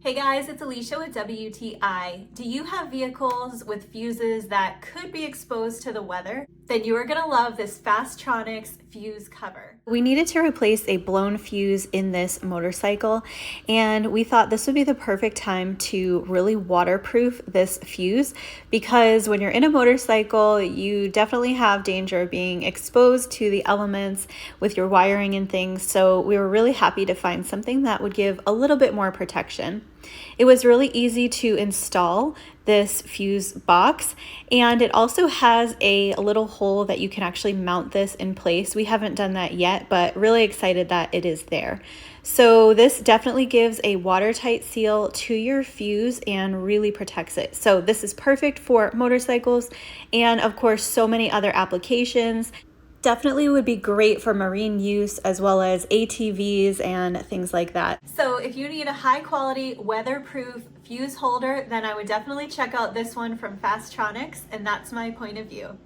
Hey guys, it's Alicia with WTI. Do you have vehicles with fuses that could be exposed to the weather? Then you are gonna love this Fastronix fuse cover. We needed to replace a blown fuse in this motorcycle, and we thought this would be the perfect time to really waterproof this fuse, because when you're in a motorcycle, you definitely have danger of being exposed to the elements with your wiring and things. So we were really happy to find something that would give a little bit more protection. It was really easy to install this fuse box, and it also has a little hole that you can actually mount this in place. We haven't done that yet, but really excited that it is there. So this definitely gives a watertight seal to your fuse and really protects it. So this is perfect for motorcycles and of course so many other applications. Definitely would be great for marine use as well as ATVs and things like that. So if you need a high quality weatherproof fuse holder, then I would definitely check out this one from Fastronix, and that's my point of view.